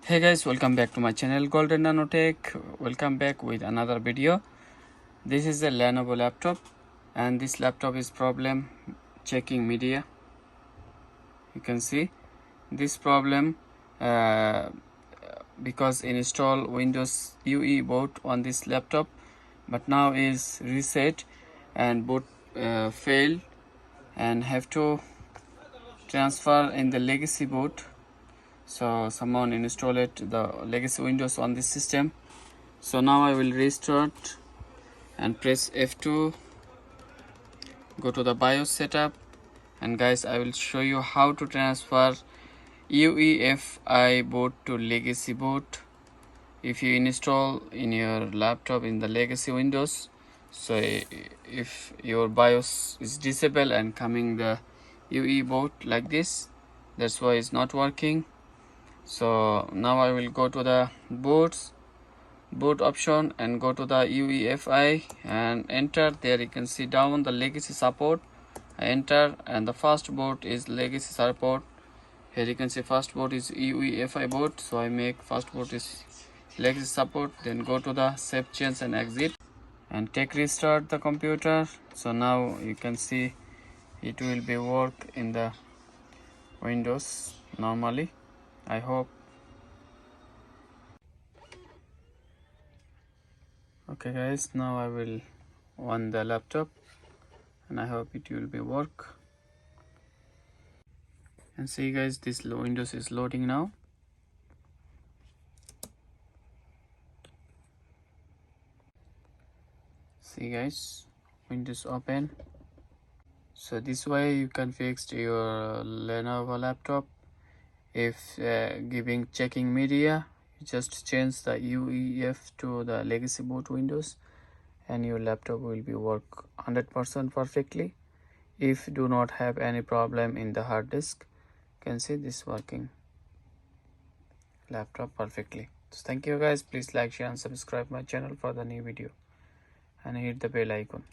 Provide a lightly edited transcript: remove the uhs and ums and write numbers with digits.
Hey guys, welcome back to my channel Golden Nanotech. Welcome back with another video. This is a Lenovo laptop, and this laptop is problem checking media. You can see this problem because install Windows UE boot on this laptop, but now is reset and boot failed and have to transfer in the legacy boot. So someone installed the legacy Windows on this system. So now I will restart and press F2, go to the BIOS setup, and guys, I will show you how to transfer UEFI boot to legacy boot if you install in your laptop in the legacy Windows. So if your BIOS is disabled and coming the UE boot like this, that's why it's not working. So now I will go to the boot option and go to the UEFI and enter. There you can see down the legacy support. I enter, and the first boot is legacy support. Here you can see first boot is UEFI boot, so I make first boot is legacy support. Then go to the save change and exit and take restart the computer. So now you can see it will be work in the Windows normally, I hope. Okay guys, now I will on the laptop and I hope it will be work. And see guys, this Windows is loading now. See guys, Windows open. So this way you can fix your Lenovo laptop. If giving checking media, you just change the UEF to the legacy boot Windows and your laptop will be work 100% perfectly. If do not have any problem in the hard disk, you can see this working laptop perfectly. So thank you guys, please like, share and subscribe my channel for the new video and hit the bell icon.